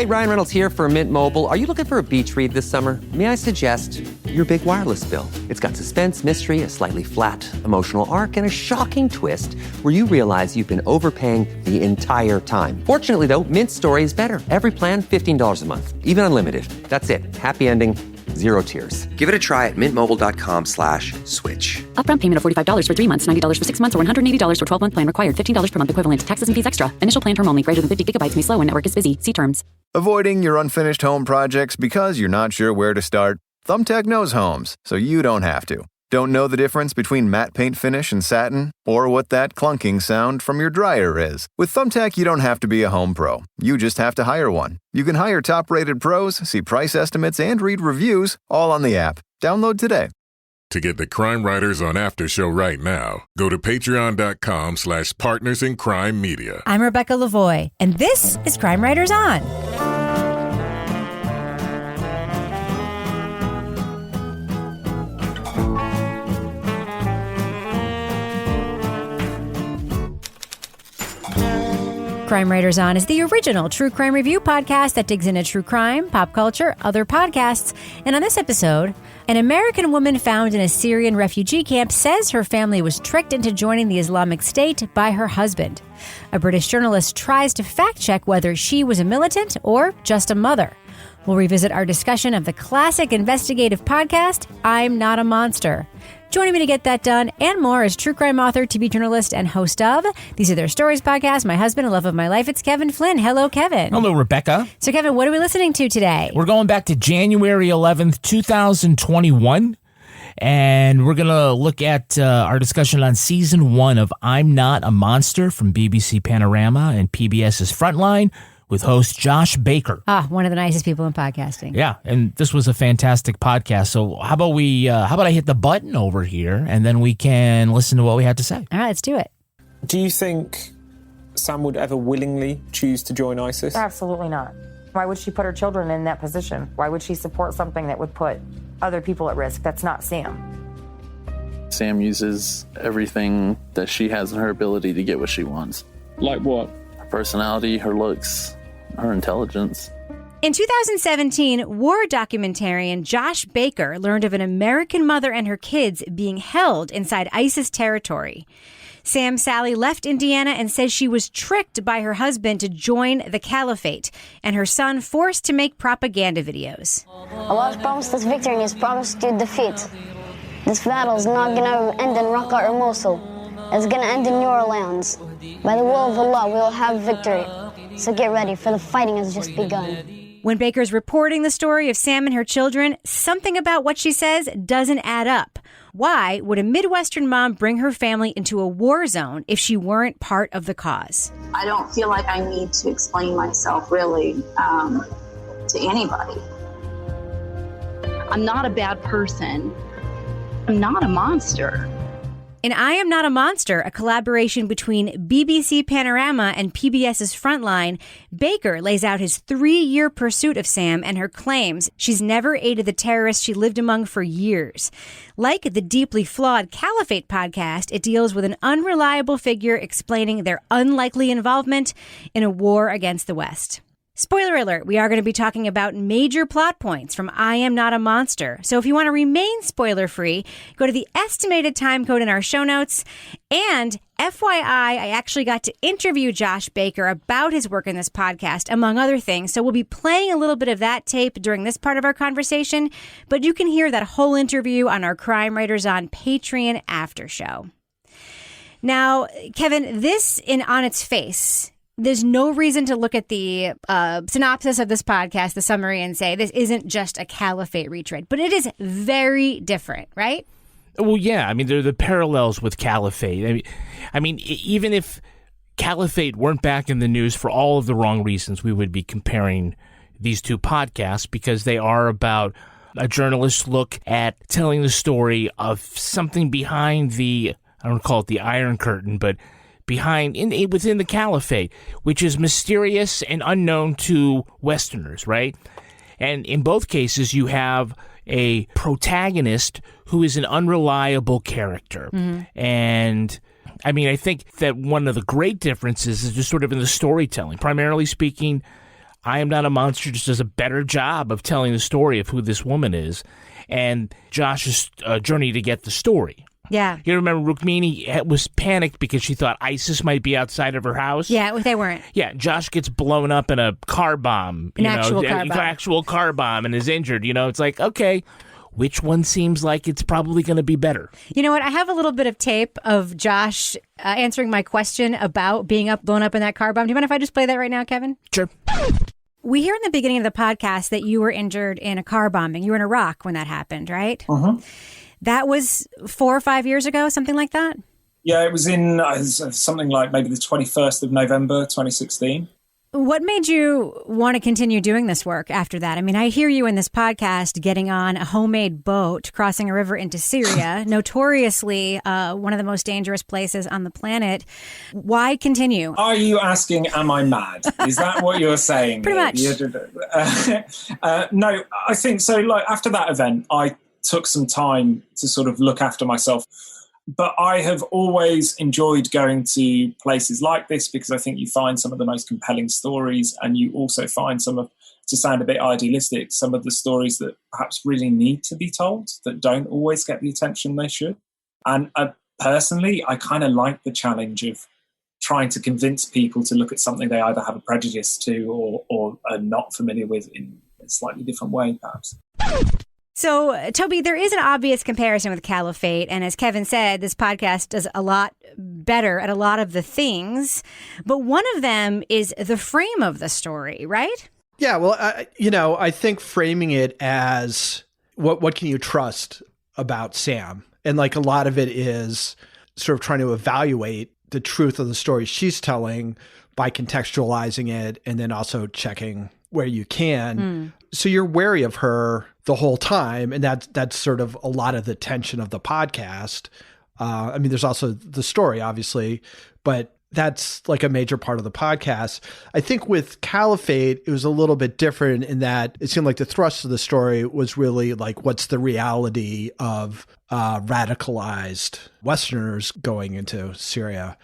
right, Ryan Reynolds here for Mint Mobile. Are you looking for a beach read this summer? May I suggest your big wireless bill? It's got suspense, mystery, a slightly flat emotional arc, and a shocking twist where you realize you've been overpaying the entire time. Fortunately, though, Mint's story is better. Every plan, $15 a month. Even unlimited. That's it. Happy ending. Zero tears. Give it a try at mintmobile.com/switch. Upfront payment of $45 for 3 months, $90 for 6 months, or $180 for 12-month plan required. $15 per month equivalent. Taxes and fees extra. Initial plan term only. Greater than 50 gigabytes may slow when network is busy. See terms. Avoiding your unfinished home projects because you're not sure where to start? Thumbtack knows homes, so you don't have to. Don't know the difference between matte paint finish and satin? Or what that clunking sound from your dryer is? With Thumbtack, you don't have to be a home pro. You just have to hire one. You can hire top-rated pros, see price estimates, and read reviews all on the app. Download today. To get the Crime Writers on Aftershow right now, go to patreon.com/partnersincrimemedia. I'm Rebecca Lavoie, and this is Crime Writers On. Crime Writers On is the original true crime review podcast that digs into true crime, pop culture, other podcasts. And on this episode, an American woman found in a Syrian refugee camp says her family was tricked into joining the Islamic State by her husband. A British journalist tries to fact-check whether she was a militant or just a mother. We'll revisit our discussion of the classic investigative podcast, I'm Not a Monster. Joining me to get that done and more is true crime author, TV journalist, and host of These Are Their Stories podcast, my husband and love of my life. It's Kevin Flynn. Hello, Kevin. Hello, Rebecca. So, Kevin, what are we listening to today? We're going back to January 11th, 2021, and we're going to look at our discussion on Season 1 of I'm Not a Monster from BBC Panorama and PBS's Frontline, with host Josh Baker. One of the nicest people in podcasting. Yeah, and this was a fantastic podcast. So how about I hit the button over here, and then we can listen to what we had to say. All right, let's do it. Do you think Sam would ever willingly choose to join ISIS? Absolutely not. Why would she put her children in that position? Why would she support something that would put other people at risk? That's not Sam. Sam uses everything that she has in her ability to get what she wants. Like what? Her personality, her looks, her intelligence. In 2017, war documentarian Josh Baker learned of an American mother and her kids being held inside ISIS territory. Sam Sally left Indiana and says she was tricked by her husband to join the caliphate, and her son forced to make propaganda videos. Allah has promised us victory and He's promised you defeat. This battle is not going to end in Raqqa or Mosul. It's going to end in New Orleans. By the will of Allah, we will have victory. So get ready, for the fighting has just begun. When Baker's reporting the story of Sam and her children, something about what she says doesn't add up. Why would a Midwestern mom bring her family into a war zone if she weren't part of the cause? I don't feel like I need to explain myself really to anybody. I'm not a bad person. I'm not a monster. In I Am Not a Monster, a collaboration between BBC Panorama and PBS's Frontline, Baker lays out his 3-year pursuit of Sam and her claims she's never aided the terrorists she lived among for years. Like the deeply flawed Caliphate podcast, it deals with an unreliable figure explaining their unlikely involvement in a war against the West. Spoiler alert, we are going to be talking about major plot points from I Am Not a Monster. So if you want to remain spoiler-free, go to the estimated time code in our show notes. And FYI, I actually got to interview Josh Baker about his work in this podcast, among other things. So we'll be playing a little bit of that tape during this part of our conversation. But you can hear that whole interview on our Crime Writers On Patreon after show. Now, Kevin, this on its face, there's no reason to look at the synopsis of this podcast, the summary, and say this isn't just a Caliphate retread. But it is very different, right? Well, yeah. I mean, there are the parallels with Caliphate. I mean, even if Caliphate weren't back in the news for all of the wrong reasons, we would be comparing these two podcasts because they are about a journalist's look at telling the story of something behind the, I don't call it the Iron Curtain, but within the Caliphate, which is mysterious and unknown to Westerners, right? And in both cases, you have a protagonist who is an unreliable character. Mm-hmm. And I mean, I think that one of the great differences is just sort of in the storytelling. Primarily speaking, I Am Not a Monster just does a better job of telling the story of who this woman is and Josh's journey to get the story. Yeah. You remember Rukmini was panicked because she thought ISIS might be outside of her house? Yeah, they weren't. Yeah, Josh gets blown up in a car bomb. Actual car bomb and is injured. It's like, okay, which one seems like it's probably going to be better? You know what? I have a little bit of tape of Josh answering my question about being blown up in that car bomb. Do you mind if I just play that right now, Kevin? Sure. We hear in the beginning of the podcast that you were injured in a car bombing. You were in Iraq when that happened, right? Mm-hmm. That was 4 or 5 years ago, something like that? Yeah, it was in something like maybe the 21st of November, 2016. What made you want to continue doing this work after that? I mean, I hear you in this podcast getting on a homemade boat, crossing a river into Syria, notoriously one of the most dangerous places on the planet. Why continue? Are you asking, am I mad? Is that what you're saying? Pretty much. No, I think so. Like after that event, I took some time to sort of look after myself. But I have always enjoyed going to places like this because I think you find some of the most compelling stories, and you also find to sound a bit idealistic, some of the stories that perhaps really need to be told that don't always get the attention they should. And personally, I kind of like the challenge of trying to convince people to look at something they either have a prejudice to or are not familiar with in a slightly different way, perhaps. So, Toby, there is an obvious comparison with Caliphate. And as Kevin said, this podcast does a lot better at a lot of the things. But one of them is the frame of the story, right? Yeah, well, I think framing it as what can you trust about Sam? And like a lot of it is sort of trying to evaluate the truth of the story she's telling by contextualizing it and then also checking where you can. So you're wary of her the whole time. And that's sort of a lot of the tension of the podcast. I mean, there's also the story, obviously, but that's like a major part of the podcast. I think with Caliphate, it was a little bit different in that it seemed like the thrust of the story was really like, what's the reality of radicalized Westerners going into Syria?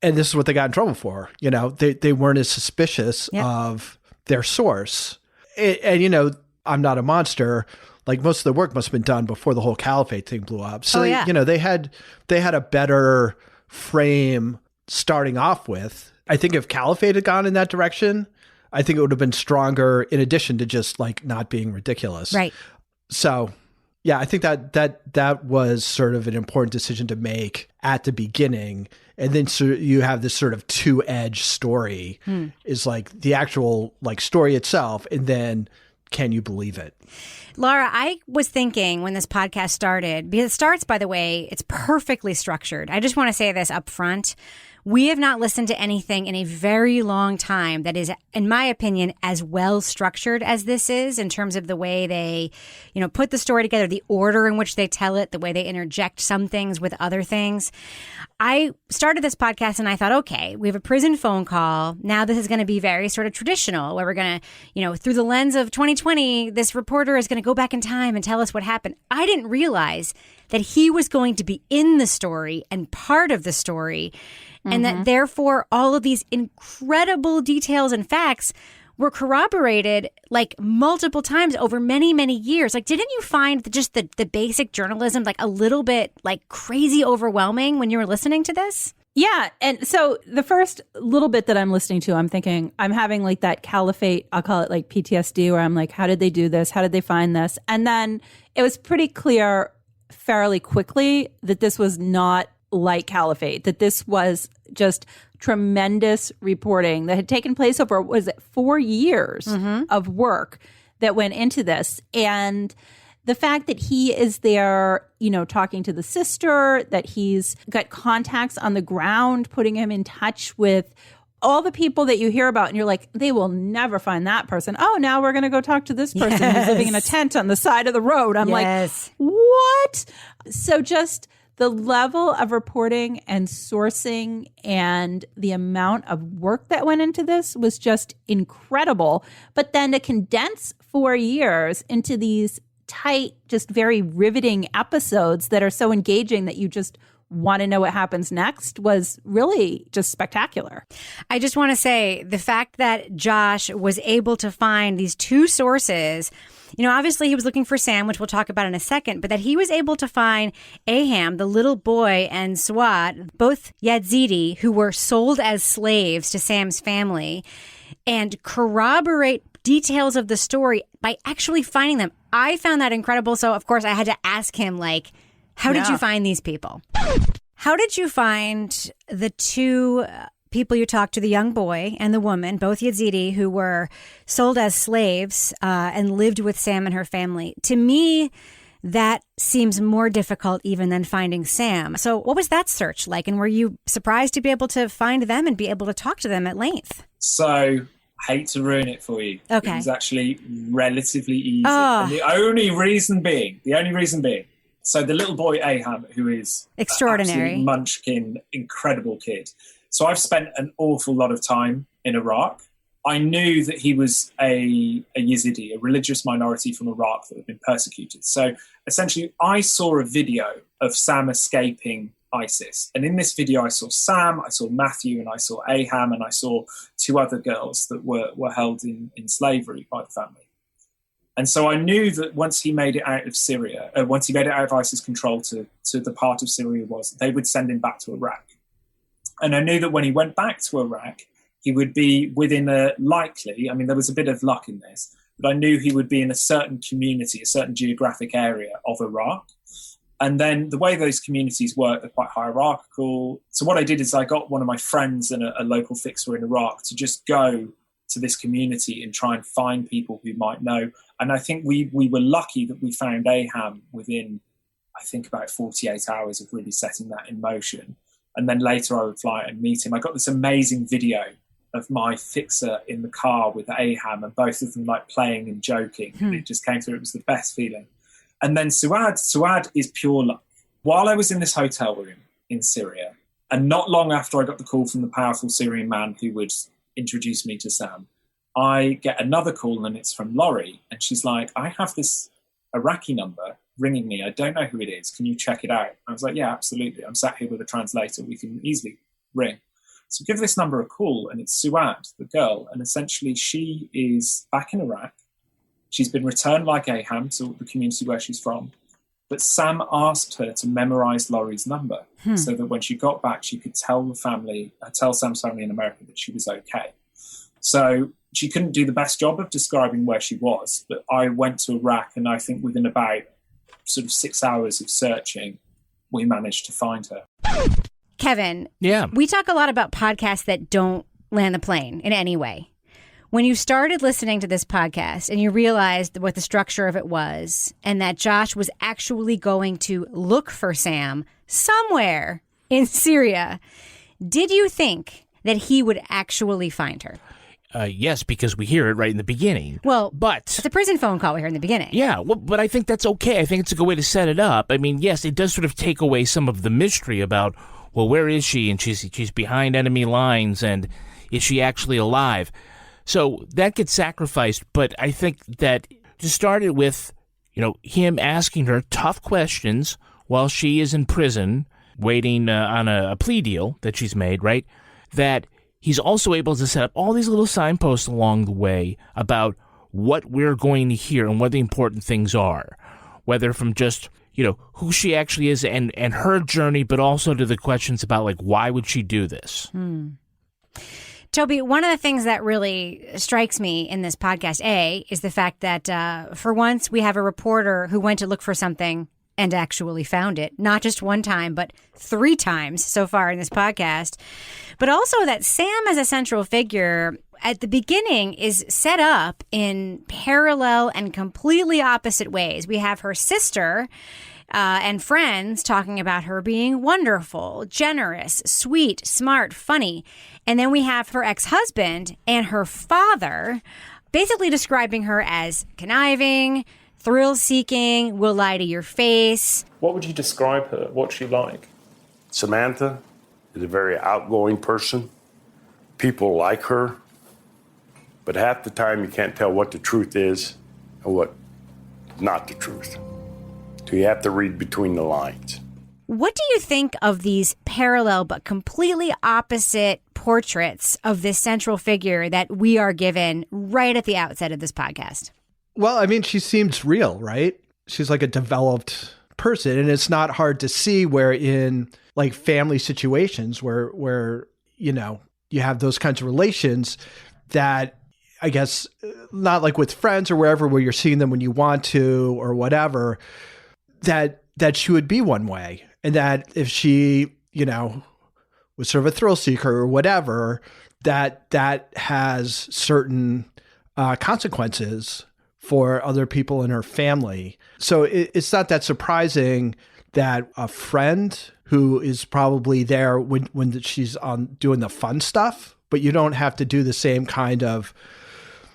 And this is what they got in trouble for. They weren't as suspicious of their source. And, I'm Not a Monster. Like most of the work must have been done before the whole Caliphate thing blew up. So, they had a better frame starting off with. I think if Caliphate had gone in that direction, I think it would have been stronger in addition to just like not being ridiculous. Right. So, yeah, I think that was sort of an important decision to make at the beginning. And then so you have this sort of two-edged story is like the actual like story itself. And then can you believe it? Laura, I was thinking when this podcast started, because it starts, by the way, it's perfectly structured. I just want to say this up front. We have not listened to anything in a very long time that is, in my opinion, as well structured as this is in terms of the way they, put the story together, the order in which they tell it, the way they interject some things with other things. I started this podcast and I thought, okay, we have a prison phone call. Now this is going to be very sort of traditional where we're going to, through the lens of 2020, this reporter is going to go back in time and tell us what happened. I didn't realize that he was going to be in the story and part of the story. And that therefore all of these incredible details and facts were corroborated like multiple times over many, many years. Like, didn't you find just the basic journalism like a little bit like crazy overwhelming when you were listening to this? Yeah. And so the first little bit that I'm listening to, I'm thinking I'm having like that Caliphate, I'll call it like PTSD, where I'm like, how did they do this? How did they find this? And then it was pretty clear fairly quickly that this was not like Caliphate, that this was just tremendous reporting that had taken place over, 4 years of work that went into this. And the fact that he is there, talking to the sister, that he's got contacts on the ground, putting him in touch with all the people that you hear about, and you're like, they will never find that person. Oh, now we're going to go talk to this person who's living in a tent on the side of the road. I'm like, what? So just the level of reporting and sourcing and the amount of work that went into this was just incredible. But then to condense 4 years into these tight, just very riveting episodes that are so engaging that you just want to know what happens next was really just spectacular. I just want to say the fact that Josh was able to find these two sources, you know, obviously he was looking for Sam, which we'll talk about in a second, but that he was able to find Aham, the little boy, and Suad, both Yazidi, who were sold as slaves to Sam's family, and corroborate details of the story by actually finding them. I found that incredible. So, of course, I had to ask him, like, how did you find these people? How did you find the two people you talked to, the young boy and the woman, both Yazidi, who were sold as slaves and lived with Sam and her family? To me, that seems more difficult even than finding Sam. So what was that search like? And were you surprised to be able to find them and be able to talk to them at length? So, hate to ruin it for you. Okay. It was actually relatively easy. Oh. And the only reason being, so the little boy Aham, who is extraordinary, absolute munchkin, incredible kid. So I've spent an awful lot of time in Iraq. I knew that he was a Yazidi, a religious minority from Iraq that had been persecuted. So essentially, I saw a video of Sam escaping ISIS. And in this video, I saw Sam, I saw Matthew, and I saw Aham, and I saw two other girls that were held in slavery by the family. And so I knew that once he made it out of Syria, once he made it out of ISIS control to the part of Syria they would send him back to Iraq. And I knew that when he went back to Iraq, he would be within there was a bit of luck in this, but I knew he would be in a certain community, a certain geographic area of Iraq. And then the way those communities work, they're quite hierarchical. So what I did is I got one of my friends and a local fixer in Iraq to just go to this community and try and find people who might know. And I think we were lucky that we found Aham within, I think, about 48 hours of really setting that in motion. And then later I would fly out and meet him. I got this amazing video of my fixer in the car with Aham and both of them like playing and joking. And it just came through. It was the best feeling. And then Suad is pure luck. While I was in this hotel room in Syria, and not long after I got the call from the powerful Syrian man who would introduce me to Sam, I get another call and it's from Laurie. And she's like, I have this Iraqi number ringing me. I don't know who it is. Can you check it out? I was like, yeah, absolutely. I'm sat here with a translator. We can easily ring. So give this number a call, and it's Suad, the girl. And essentially she is back in Iraq. She's been returned like Aham to the community where she's from. But Sam asked her to memorize Laurie's number so that when she got back, she could tell Sam's family in America that she was okay. So she couldn't do the best job of describing where she was, but I went to Iraq, and I think within about sort of 6 hours of searching, we managed to find her. Kevin, yeah, we talk a lot about podcasts that don't land the plane in any way. When you started listening to this podcast and you realized what the structure of it was, and that Josh was actually going to look for Sam somewhere in Syria, did you think that he would actually find her? Yes, because we hear it right in the beginning. Well, but it's a prison phone call we hear in the beginning. Yeah, well, but I think that's okay. I think it's a good way to set it up. I mean, yes, it does sort of take away some of the mystery about, well, where is she? And she's behind enemy lines, and is she actually alive? So that gets sacrificed, but I think that to start it with, him asking her tough questions while she is in prison, waiting on a plea deal that she's made, right? That he's also able to set up all these little signposts along the way about what we're going to hear and what the important things are, whether from just, who she actually is and her journey, but also to the questions about, like, why would she do this? Toby, one of the things that really strikes me in this podcast, is the fact that for once we have a reporter who went to look for something and actually found it, not just one time, but 3 times so far in this podcast. But also that Sam as a central figure at the beginning is set up in parallel and completely opposite ways. We have her sister and friends talking about her being wonderful, generous, sweet, smart, funny. And then we have her ex-husband and her father basically describing her as conniving, thrill-seeking, will lie to your face. What would you describe her? What's she like? Samantha is a very outgoing person. People like her. But half the time you can't tell what the truth is and what not the truth. So you have to read between the lines. What do you think of these parallel but completely opposite portraits of this central figure that we are given right at the outset of this podcast? Well, I mean, she seems real, right? She's like a developed person, and it's not hard to see where in like family situations where you know, you have those kinds of relations that I guess not like with friends or wherever where you're seeing them when you want to or whatever, that she would be one way. And that if she, you know, was sort of a thrill seeker or whatever, that has certain consequences for other people in her family. So it's not that surprising that a friend who is probably there when she's on doing the fun stuff, but you don't have to do the same kind of,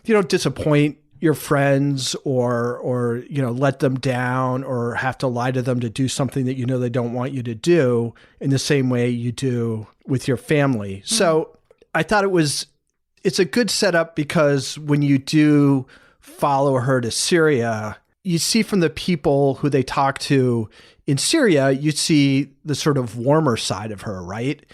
you know, disappoint your friends or, you know, let them down or have to lie to them to do something that you know they don't want you to do in the same way you do with your family. Mm-hmm. So I thought it's a good setup because when you do follow her to Syria, you see from the people who they talk to in Syria, you see the sort of warmer side of her, right?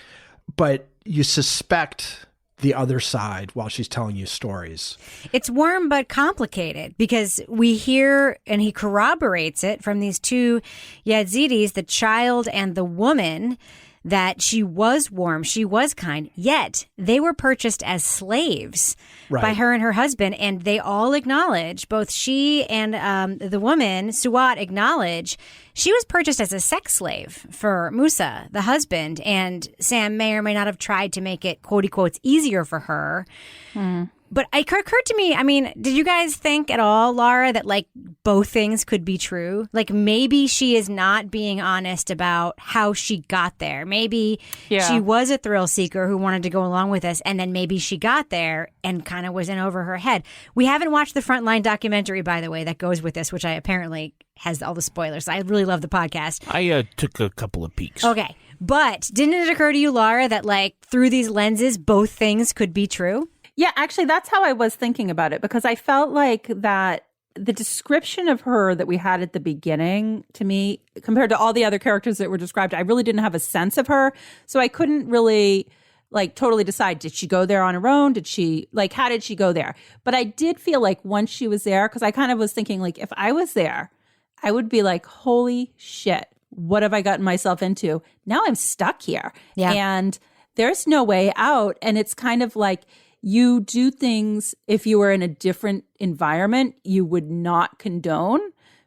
But you suspect the other side while she's telling you stories. It's warm but complicated because we hear, and he corroborates it from these two Yazidis, the child and the woman, that she was warm, she was kind, yet they were purchased as slaves by her and her husband, and they all acknowledge, both she and the woman, Suat, acknowledge she was purchased as a sex slave for Musa, the husband, and Sam may or may not have tried to make it, quote unquote, easier for her. But it occurred to me, I mean, did you guys think at all, Laura, that like both things could be true? Like maybe she is not being honest about how she got there. Maybe she was a thrill seeker who wanted to go along with us, and then maybe she got there and kind of was in over her head. We haven't watched the Frontline documentary, by the way, that goes with this, which I apparently has all the spoilers. I really love the podcast. I took a couple of peeks. Okay. But didn't it occur to you, Laura, that like through these lenses, both things could be true? Yeah, actually, that's how I was thinking about it, because I felt like that the description of her that we had at the beginning, to me, compared to all the other characters that were described, I really didn't have a sense of her. So I couldn't really like totally decide, did she go there on her own? Did she, like, how did she go there? But I did feel like once she was there, because I kind of was thinking, like, if I was there, I would be like, holy shit, what have I gotten myself into? Now I'm stuck here. Yeah. And there's no way out. And it's kind of like, you do things, if you were in a different environment, you would not condone,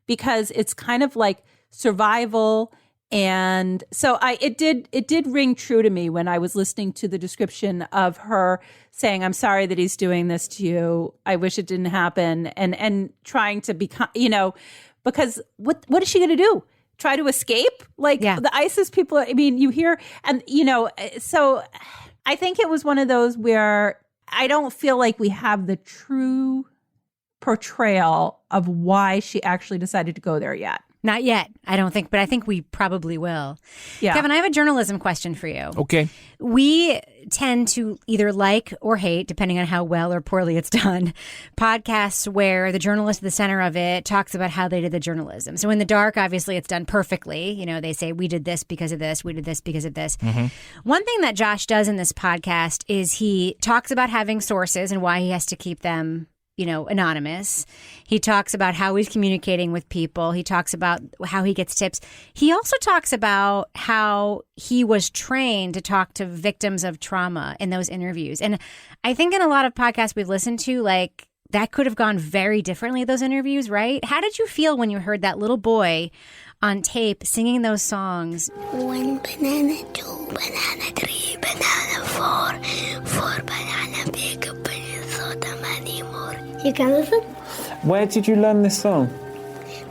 because it's kind of like survival. And so it did ring true to me when I was listening to the description of her saying, I'm sorry that he's doing this to you. I wish it didn't happen. And trying to become, you know, because what is she going to do? Try to escape? Like the ISIS people, I mean, you hear, and, you know, so I think it was one of those where I don't feel like we have the true portrayal of why she actually decided to go there yet. Not yet, I don't think, but I think we probably will. Yeah. Kevin, I have a journalism question for you. Okay. We tend to either like or hate, depending on how well or poorly it's done, podcasts where the journalist at the center of it talks about how they did the journalism. So in The Dark, obviously, it's done perfectly. You know, they say, we did this because of this, we did this because of this. Mm-hmm. One thing that Josh does in this podcast is he talks about having sources and why he has to keep them, you know, anonymous. He talks about how he's communicating with people. He talks about how he gets tips. He also talks about how he was trained to talk to victims of trauma in those interviews. And I think in a lot of podcasts we've listened to, like, that could have gone very differently, those interviews, right? How did you feel when you heard that little boy on tape singing those songs? 1 banana, 2 banana, 3 banana, 4 banana, pick up soda money more. You can listen? Where did you learn this song?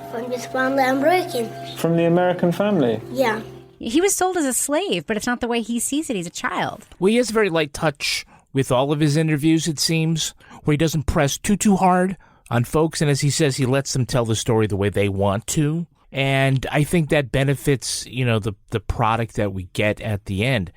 From this family I'm breaking. From the American Family? Yeah. He was sold as a slave, but it's not the way he sees it. He's a child. Well, he has a very light touch with all of his interviews, it seems, where he doesn't press too hard on folks. And as he says, he lets them tell the story the way they want to. And I think that benefits, you know, the product that we get at the end.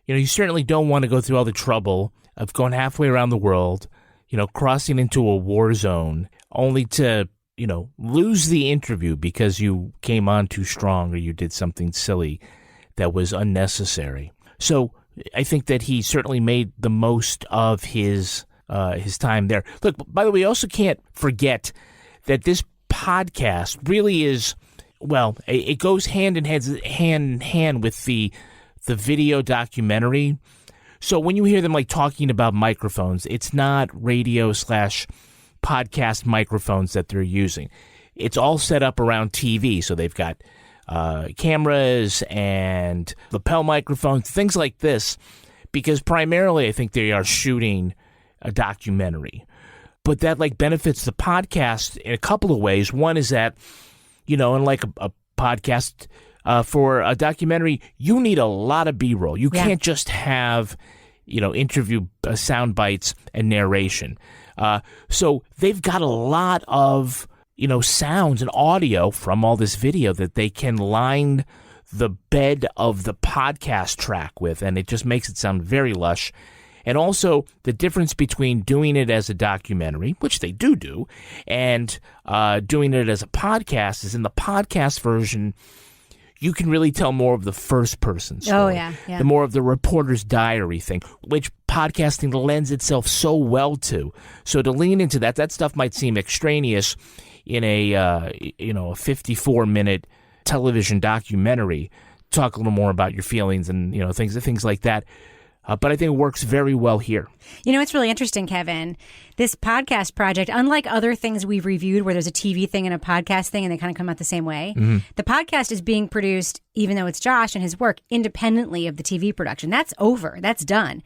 You know, you certainly don't want to go through all the trouble of going halfway around the world, you know, crossing into a war zone, only to, you know, lose the interview because you came on too strong or you did something silly. that was unnecessary. So I think that he certainly made the most of his time there. Look, by the way, we also can't forget that this podcast really is, well, it goes hand in hand with the video documentary. So when you hear them like talking about microphones, it's not radio/podcast microphones that they're using. It's all set up around TV. So they've got cameras and lapel microphones, things like this, because primarily I think they are shooting a documentary. But that like benefits the podcast in a couple of ways. One is that, unlike a podcast, for a documentary, you need a lot of B-roll. You can't just have, interview sound bites and narration. So they've got a lot of, sounds and audio from all this video that they can line the bed of the podcast track with, and it just makes it sound very lush. And also the difference between doing it as a documentary, which they do, and doing it as a podcast is in the podcast version, you can really tell more of the first person story. Oh, yeah. The more of the reporter's diary thing, which podcasting lends itself so well to. So to lean into that stuff might seem extraneous in a 54-minute television documentary. Talk a little more about your feelings and things like that. But I think it works very well here. It's really interesting, Kevin. This podcast project, unlike other things we've reviewed where there's a TV thing and a podcast thing and they kind of come out the same way, the podcast is being produced, even though it's Josh and his work, independently of the TV production. That's over. That's done.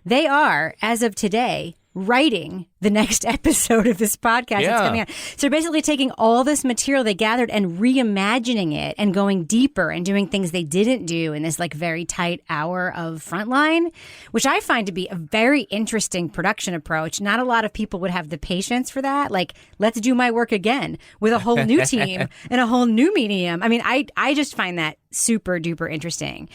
They are, as of today, writing the next episode of this podcast that's coming out. So they're basically taking all this material they gathered and reimagining it and going deeper and doing things they didn't do in this like very tight hour of Frontline, which I find to be a very interesting production approach. Not a lot of people would have the patience for that. Like, let's do my work again with a whole new team and a whole new medium. I mean, I just find that super duper interesting.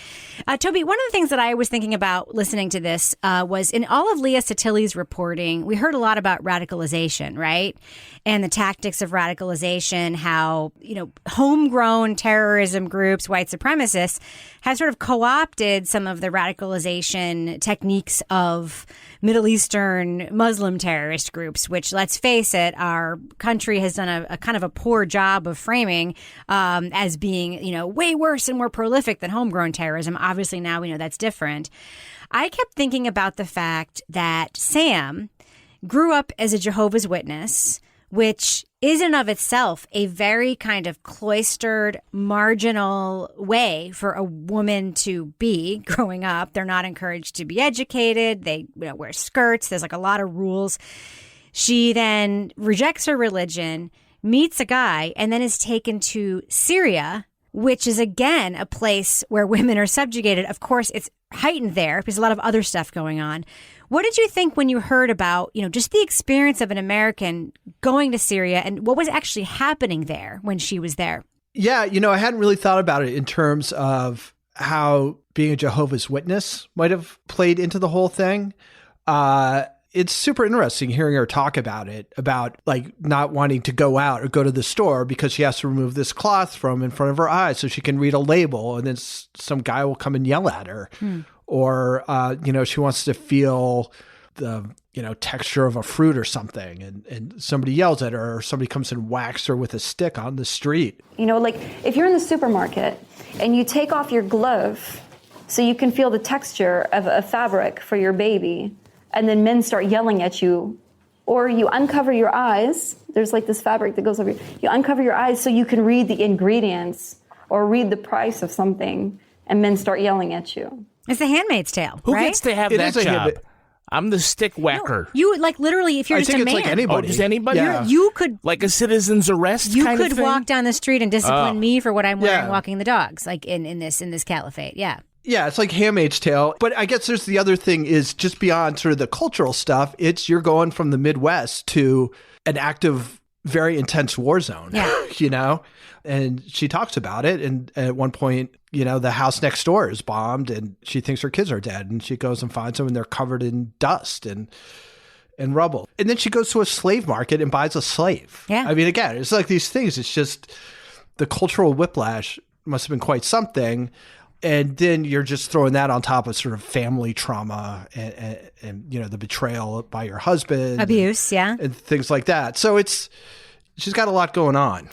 Toby, one of the things that I was thinking about listening to this was in all of Leah Satili's reporting, we heard a lot about radicalization, right? And the tactics of radicalization, how, homegrown terrorism groups, white supremacists, have sort of co-opted some of the radicalization techniques of Middle Eastern Muslim terrorist groups, which, let's face it, our country has done a kind of a poor job of framing as being, way worse and more prolific than homegrown terrorism. Obviously, now we know that's different. I kept thinking about the fact that Sam grew up as a Jehovah's Witness, which is in and of itself a very kind of cloistered, marginal way for a woman to be growing up. They're not encouraged to be educated. They wear skirts. There's like a lot of rules. She then rejects her religion, meets a guy, and then is taken to Syria, which is, again, a place where women are subjugated. Of course, it's heightened there because there's a lot of other stuff going on. What did you think when you heard about, just the experience of an American going to Syria and what was actually happening there when she was there? Yeah, I hadn't really thought about it in terms of how being a Jehovah's Witness might have played into the whole thing. It's super interesting hearing her talk about it, about like not wanting to go out or go to the store because she has to remove this cloth from in front of her eyes so she can read a label, and then some guy will come and yell at her. Or, she wants to feel the, texture of a fruit or something, and somebody yells at her, or somebody comes and whacks her with a stick on the street. Like if you're in the supermarket and you take off your glove so you can feel the texture of a fabric for your baby, and then men start yelling at you, or you uncover your eyes, there's like this fabric that goes over you uncover your eyes so you can read the ingredients or read the price of something, and men start yelling at you. It's The Handmaid's Tale, Who right? gets to have that job? I'm the stick whacker. No, you like literally, if you're just a man. I think it's like anybody. Oh, just anybody? Yeah. You could like a citizen's arrest. You kind could of thing? walk down the street and discipline me for what I'm wearing, Yeah. walking the dogs, like in this caliphate. Yeah. Yeah, it's like Handmaid's Tale. But I guess there's the other thing is just beyond sort of the cultural stuff. It's you're going from the Midwest to an active, very intense war zone. Yeah. And she talks about it. And at one point, the house next door is bombed and she thinks her kids are dead. And she goes and finds them and they're covered in dust and rubble. And then she goes to a slave market and buys a slave. Yeah. I mean, again, it's like these things. It's just the cultural whiplash must have been quite something. And then you're just throwing that on top of sort of family trauma and the betrayal by your husband. Abuse, and things like that. So she's got a lot going on.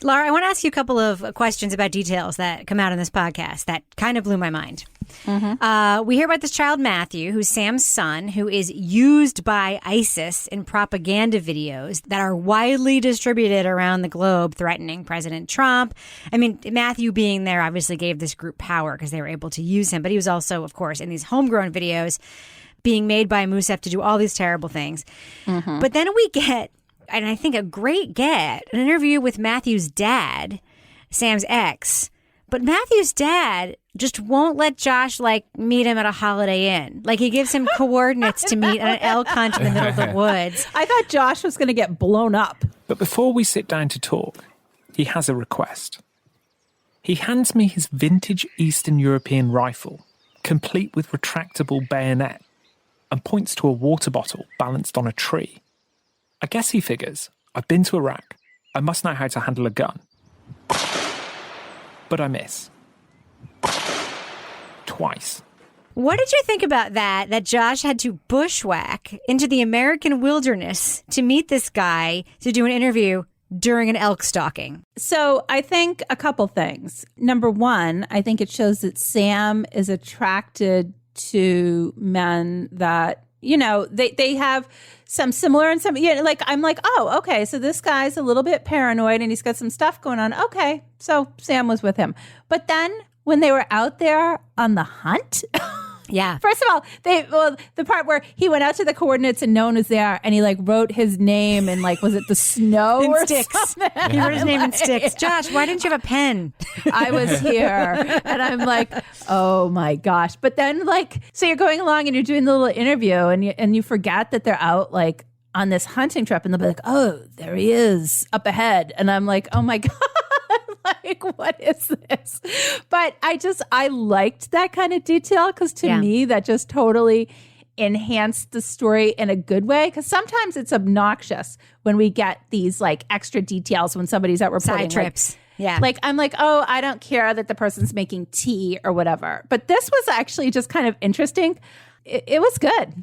Laura, I want to ask you a couple of questions about details that come out in this podcast that kind of blew my mind. Mm-hmm. We hear about this child, Matthew, who's Sam's son, who is used by ISIS in propaganda videos that are widely distributed around the globe, threatening President Trump. I mean, Matthew being there obviously gave this group power because they were able to use him. But he was also, of course, in these homegrown videos being made by Mousef to do all these terrible things. Mm-hmm. But then we get, and I think a great get, an interview with Matthew's dad, Sam's ex. But Matthew's dad just won't let Josh, meet him at a Holiday Inn. He gives him coordinates to meet at an elk hunt in the middle of the woods. I thought Josh was going to get blown up. But before we sit down to talk, he has a request. He hands me his vintage Eastern European rifle, complete with retractable bayonet, and points to a water bottle balanced on a tree. I guess he figures, I've been to Iraq, I must know how to handle a gun. But I miss. Twice. What did you think about that Josh had to bushwhack into the American wilderness to meet this guy to do an interview during an elk stalking? So I think a couple things. Number one, I think it shows that Sam is attracted to men that, they have some similar and some, I'm like, oh, okay, so this guy's a little bit paranoid and he's got some stuff going on. Okay, so Sam was with him. But then when they were out there on the hunt, yeah. First of all, the part where he went out to the coordinates and no one was there, and he wrote his name in was it the snow in or sticks? Something? He wrote his name in sticks. Josh, why didn't you have a pen? I was here, and I'm like, oh my gosh! But then so you're going along and you're doing the little interview, and you forget that they're out on this hunting trip, and they'll be like, oh, there he is up ahead, and I'm like, oh my god. What is this? But I liked that kind of detail because to me, that just totally enhanced the story in a good way. Because sometimes it's obnoxious when we get these extra details when somebody's out reporting. Side trips. Yeah. I'm like, oh, I don't care that the person's making tea or whatever. But this was actually just kind of interesting. It was good.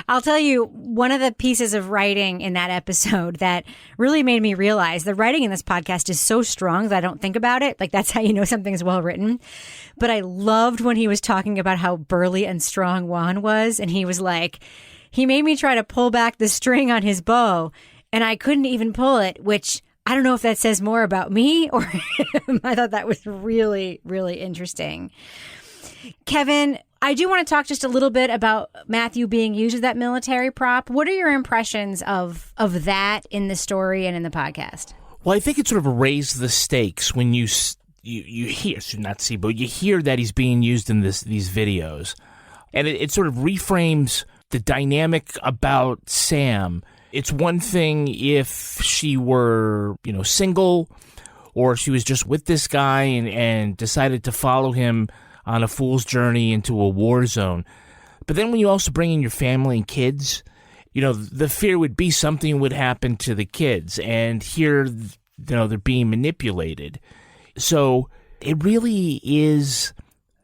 I'll tell you, one of the pieces of writing in that episode that really made me realize the writing in this podcast is so strong that I don't think about it. That's how you know something's well written. But I loved when he was talking about how burly and strong Juan was. And he was like, he made me try to pull back the string on his bow and I couldn't even pull it, which I don't know if that says more about me or him. I thought that was really, really interesting. Kevin, I do want to talk just a little bit about Matthew being used as that military prop. What are your impressions of that in the story and in the podcast? Well, I think it sort of raised the stakes when you hear, should not see, but you hear that he's being used in these videos. And it sort of reframes the dynamic about Sam. It's one thing if she were, single, or she was just with this guy and decided to follow him on a fool's journey into a war zone. But then when you also bring in your family and kids, the fear would be something would happen to the kids. And here, they're being manipulated. So it really is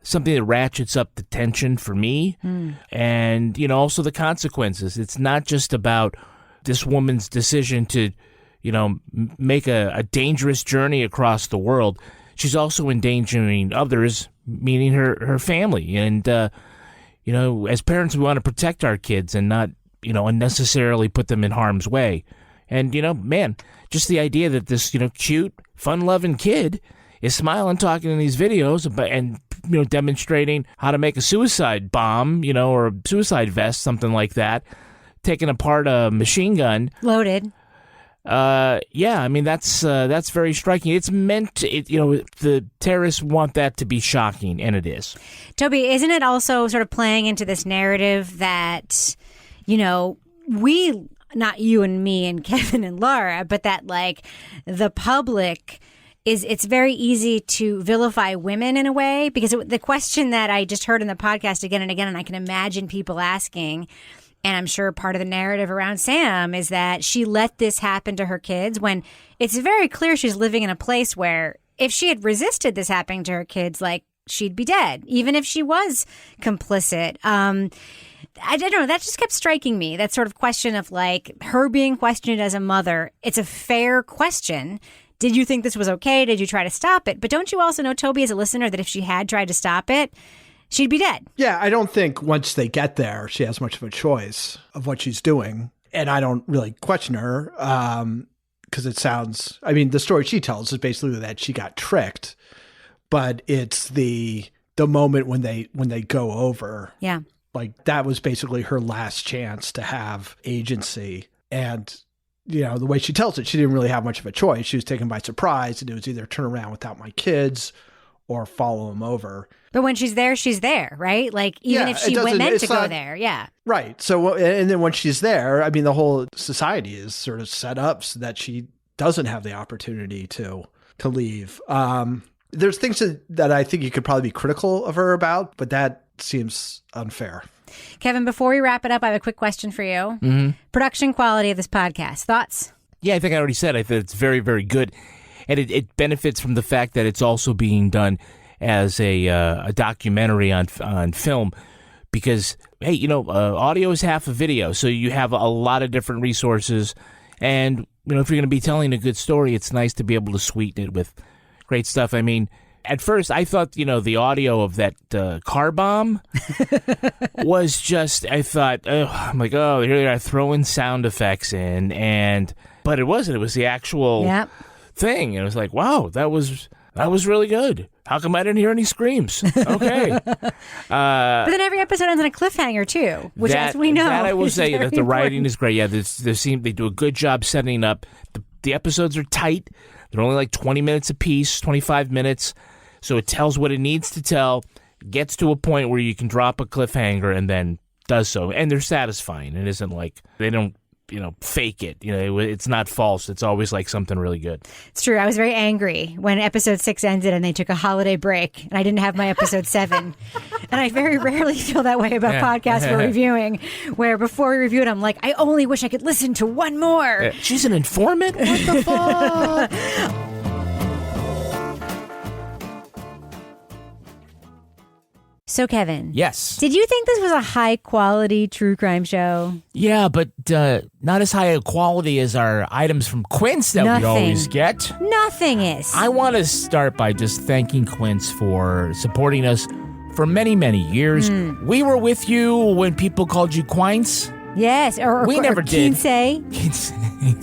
something that ratchets up the tension for me. And, also the consequences. It's not just about this woman's decision to, make a dangerous journey across the world. She's also endangering others, meaning her family. And, as parents, we want to protect our kids and not, unnecessarily put them in harm's way. And, just the idea that this, cute, fun-loving kid is smiling, talking in these videos and, demonstrating how to make a suicide bomb, or a suicide vest, something like that, taking apart a machine gun. Loaded. That's very striking. It's meant to, the terrorists want that to be shocking, and it is. Toby, isn't it also sort of playing into this narrative that, we, not you and me and Kevin and Laura, but that the public it's very easy to vilify women in a way, because the question that I just heard in the podcast again and again, and I can imagine people asking, and I'm sure part of the narrative around Sam is that she let this happen to her kids when it's very clear she's living in a place where if she had resisted this happening to her kids, she'd be dead, even if she was complicit. I don't know. That just kept striking me. That sort of question of like her being questioned as a mother. It's a fair question. Did you think this was okay? Did you try to stop it? But don't you also know, Toby, as a listener, that if she had tried to stop it, she'd be dead? Yeah, I don't think once they get there, she has much of a choice of what she's doing. And I don't really question her because it sounds, I mean, the story she tells is basically that she got tricked, but it's the moment when they go over. Yeah. Like that was basically her last chance to have agency. And, you know, the way she tells it, she didn't really have much of a choice. She was taken by surprise, and it was either turn around without my kids or follow them over. But when she's there, right? Like even if she meant to go there. Yeah. Right. So, and then when she's there, I mean, the whole society is sort of set up so that she doesn't have the opportunity to leave. There's things that I think you could probably be critical of her about, but that seems unfair. Kevin, before we wrap it up, I have a quick question for you. Mm-hmm. Production quality of this podcast. Thoughts? Yeah, I think I already said. I think it's very, very good. And it benefits from the fact that it's also being done as a documentary on film because, hey, you know, audio is half of video. So you have a lot of different resources. And, you know, if you're going to be telling a good story, it's nice to be able to sweeten it with great stuff. I mean, at first, I thought, you know, the audio of that car bomb was just, I thought, I'm like, oh, here they are throwing sound effects in. But it wasn't. It was the actual thing. And it was like, wow, that was really good. How come I didn't hear any screams? Okay. But then every episode ends on a cliffhanger, too, which, as we know, that I will say that the important. writing is great. Yeah, they do a good job setting up. The episodes are tight. They're only like 20 minutes apiece, 25 minutes. So it tells what it needs to tell, gets to a point where you can drop a cliffhanger and then does so. And they're satisfying. It isn't like they don't, you know, fake it. You know, it's not false. It's always like something really good. It's true. I was very angry when episode 6 ended and they took a holiday break and I didn't have my episode 7. And I very rarely feel that way about podcasts we're reviewing, where before we review it, I'm like, I only wish I could listen to one more. She's an informant? What the fuck? So, Kevin. Yes. Did you think this was a high-quality true crime show? Yeah, but not as high a quality as our items from Quince that we always get. Nothing is. I want to start by just thanking Quince for supporting us for many, many years. We were with you when people called you Quince. Yes, or we never did. Exactly.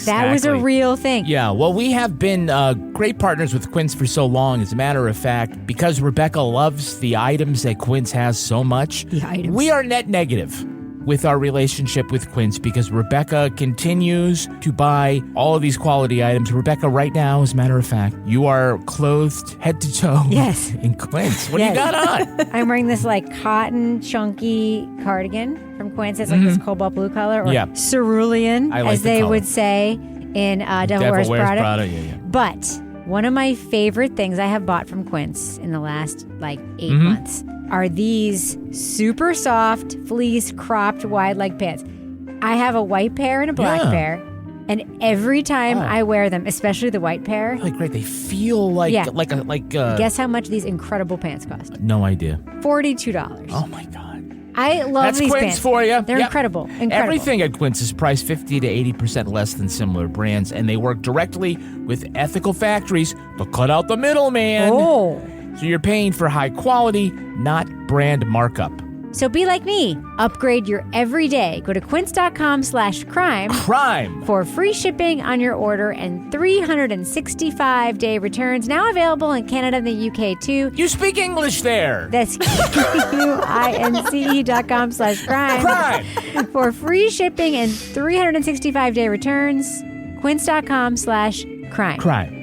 That was a real thing. Yeah, well, we have been great partners with Quince for so long. As a matter of fact, because Rebecca loves the items that Quince has so much, we are net negative with our relationship with Quince because Rebecca continues to buy all of these quality items. Rebecca, right now, as a matter of fact, you are clothed head to toe in Quince. What do you got on? I'm wearing this like cotton chunky cardigan from Quince. It's like this cobalt blue color, or cerulean, as they would say in Devil Wears Prada. Yeah. But one of my favorite things I have bought from Quince in the last like 8 months are these super soft fleece cropped wide leg pants. I have a white pair and a black pair, and every time I wear them, especially the white pair, like great, they feel like Guess how much these incredible pants cost? No idea. $42. Oh my god. I love these Quince pants. For you. They're incredible. Everything at Quince is priced 50 to 80% less than similar brands, and they work directly with ethical factories to cut out the middleman. So you're paying for high quality, not brand markup. So be like me. Upgrade your everyday. Go to quince.com/crime for free shipping on your order and 365-day returns. Now available in Canada and the UK too. You speak English there. That's quince.com/crime for free shipping and 365-day returns. Quince.com/crime.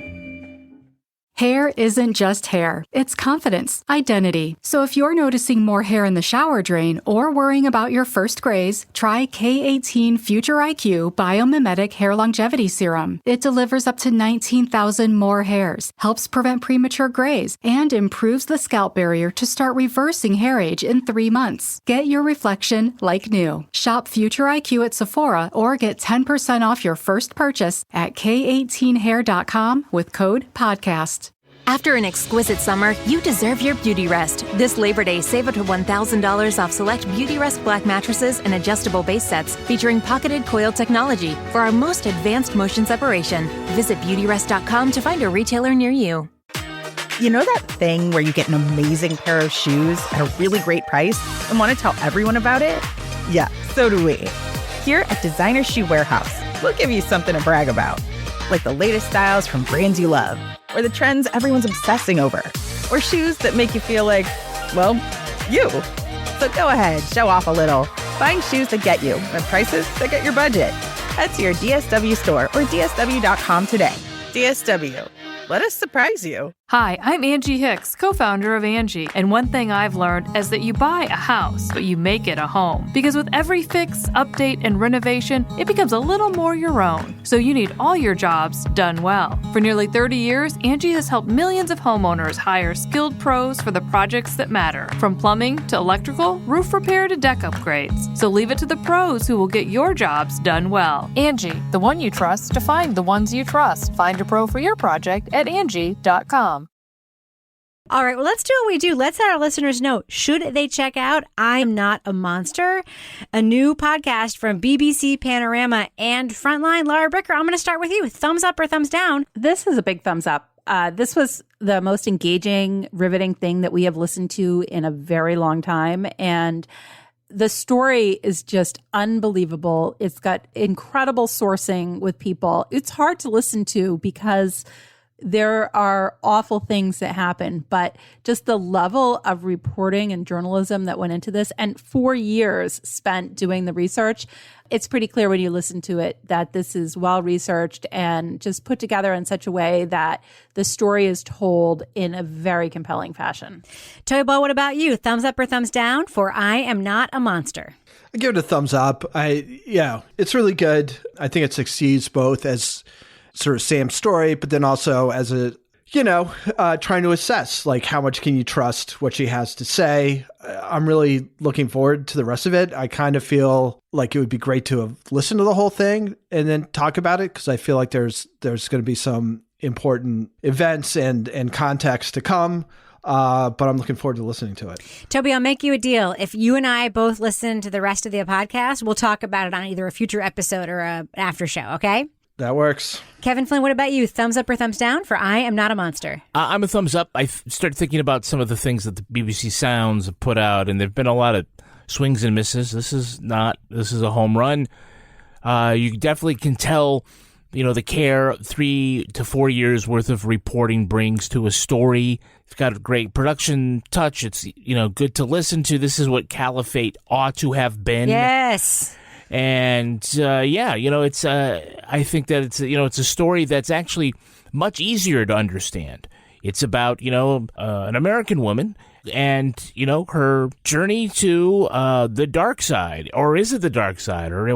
Hair isn't just hair, it's confidence, identity. So if you're noticing more hair in the shower drain or worrying about your first grays, try K18 Future IQ Biomimetic Hair Longevity Serum. It delivers up to 19,000 more hairs, helps prevent premature grays, and improves the scalp barrier to start reversing hair age in 3 months. Get your reflection like new. Shop Future IQ at Sephora or get 10% off your first purchase at K18hair.com with code PODCAST. After an exquisite summer, you deserve your beauty rest. This Labor Day, save up to $1,000 off select Beauty Rest Black mattresses and adjustable base sets featuring pocketed coil technology for our most advanced motion separation. Visit beautyrest.com to find a retailer near you. You know that thing where you get an amazing pair of shoes at a really great price and want to tell everyone about it? Yeah, so do we. Here at Designer Shoe Warehouse, we'll give you something to brag about, like the latest styles from brands you love, or the trends everyone's obsessing over, or shoes that make you feel like, well, you. So go ahead, show off a little. Find shoes that get you at prices that get your budget. Head to your DSW store or DSW.com today. DSW. Let us surprise you. Hi, I'm Angie Hicks, co-founder of Angie, and one thing I've learned is that you buy a house, but you make it a home. Because with every fix, update, and renovation, it becomes a little more your own. So you need all your jobs done well. For nearly 30 years, Angie has helped millions of homeowners hire skilled pros for the projects that matter. From plumbing to electrical, roof repair to deck upgrades. So leave it to the pros who will get your jobs done well. Angie, the one you trust to find the ones you trust. Find a pro for your project at Angie.com. All right, well, let's do what we do. Let's let our listeners know, should they check out I'm Not a Monster, a new podcast from BBC, Panorama, and Frontline. Laura Bricker, I'm going to start with you. Thumbs up or thumbs down? This is a big thumbs up. This was the most engaging, riveting thing that we have listened to in a very long time. And the story is just unbelievable. It's got incredible sourcing with people. It's hard to listen to because there are awful things that happen, but just the level of reporting and journalism that went into this, and 4 years spent doing the research, it's pretty clear when you listen to it that this is well researched and just put together in such a way that the story is told in a very compelling fashion. Toy Ball, what about you? Thumbs up or thumbs down for I Am Not a Monster? I give it a thumbs up. It's really good. I think it succeeds both as sort of Sam's story, but then also as a, trying to assess, like, how much can you trust what she has to say? I'm really looking forward to the rest of it. I kind of feel like it would be great to have listened to the whole thing and then talk about it, because I feel like there's going to be some important events and context to come. But I'm looking forward to listening to it. Toby, I'll make you a deal. If you and I both listen to the rest of the podcast, we'll talk about it on either a future episode or an after show, okay? That works. Kevin Flynn, what about you? Thumbs up or thumbs down for I Am Not a Monster? I'm a thumbs up. I started thinking about some of the things that the BBC Sounds have put out, and there have been a lot of swings and misses. This is a home run. You definitely can tell, the care 3 to 4 years worth of reporting brings to a story. It's got a great production touch. It's, good to listen to. This is what Caliphate ought to have been. Yes. And it's I think that it's a story that's actually much easier to understand. It's about an American woman and her journey to the dark side, or is it the dark side, or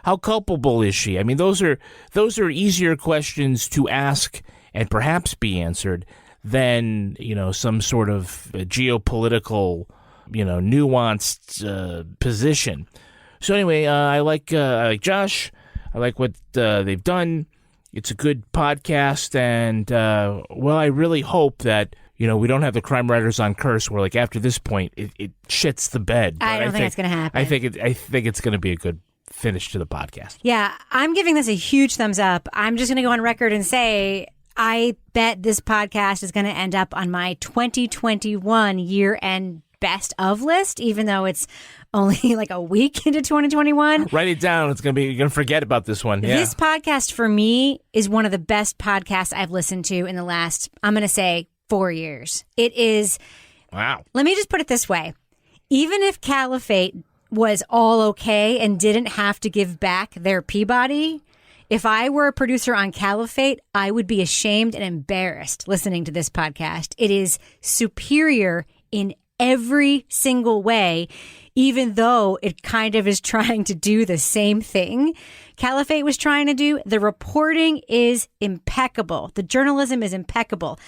how culpable is she? I mean, those are easier questions to ask and perhaps be answered than some sort of geopolitical nuanced position. So anyway, I like Josh. I like what they've done. It's a good podcast, and I really hope that we don't have the crime writers on curse where, like, after this point it shits the bed. I don't think it's going to happen. I think it's going to be a good finish to the podcast. Yeah, I'm giving this a huge thumbs up. I'm just going to go on record and say I bet this podcast is going to end up on my 2021 year-end best of list, even though it's only like a week into 2021. Write it down. You're going to forget about this one. Yeah. This podcast for me is one of the best podcasts I've listened to in the last, I'm going to say, 4 years. It is. Wow. Let me just put it this way. Even if Caliphate was all okay and didn't have to give back their Peabody, if I were a producer on Caliphate, I would be ashamed and embarrassed listening to this podcast. It is superior in every single way, even though it kind of is trying to do the same thing Caliphate was trying to do. The reporting is impeccable. The journalism is impeccable.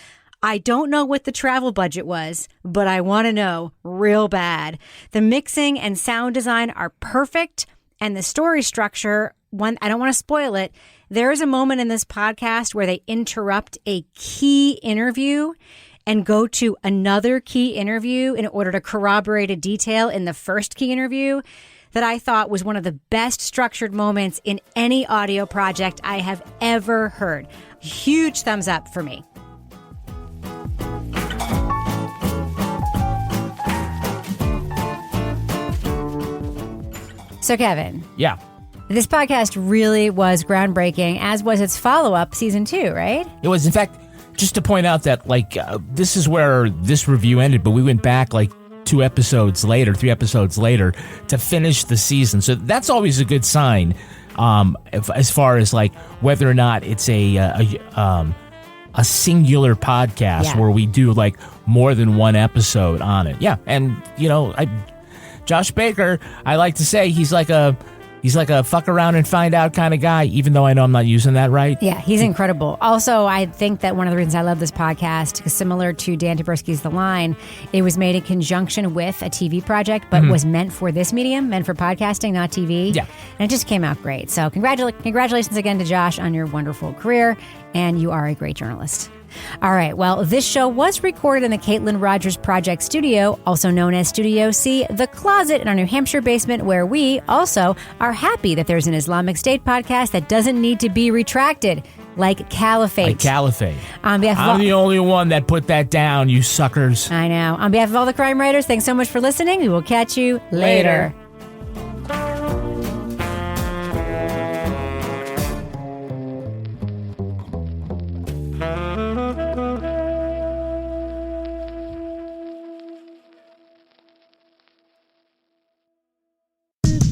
I don't know what the travel budget was, but I want to know real bad. The mixing and sound design are perfect, and the story structure, I don't want to spoil it, There is a moment in this podcast where they interrupt a key interview and go to another key interview in order to corroborate a detail in the first key interview that I thought was one of the best structured moments in any audio project I have ever heard. Huge thumbs up for me. So, Kevin. Yeah. This podcast really was groundbreaking, as was its follow-up, season 2, right? It was, in fact, just to point out that, this is where this review ended, but we went back, 3 episodes later to finish the season. So that's always a good sign, as far as whether or not it's a singular podcast where we do more than one episode on it. Yeah, and Josh Baker, I like to say he's like a fuck around and find out kind of guy, even though I know I'm not using that right. Yeah, he's incredible. Also, I think that one of the reasons I love this podcast is similar to Dan Taberski's The Line. It was made in conjunction with a TV project, but was meant for this medium, meant for podcasting, not TV. Yeah. And it just came out great. So congratulations again to Josh on your wonderful career, and you are a great journalist. All right, well, this show was recorded in the Caitlin Rogers Project Studio, also known as Studio C, The Closet, in our New Hampshire basement, where we also are happy that there's an Islamic State podcast that doesn't need to be retracted, like Caliphate. On behalf of I'm the only one that put that down, you suckers. I know. On behalf of all the crime writers, thanks so much for listening. We will catch you later.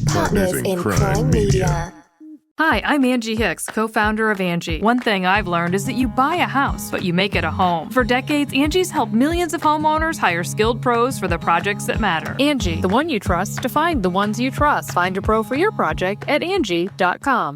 Partners in Crime Media. Hi, I'm Angie Hicks, co-founder of Angie. One thing I've learned is that you buy a house, but you make it a home. For decades, Angie's helped millions of homeowners hire skilled pros for the projects that matter. Angie, the one you trust to find the ones you trust. Find a pro for your project at Angie.com.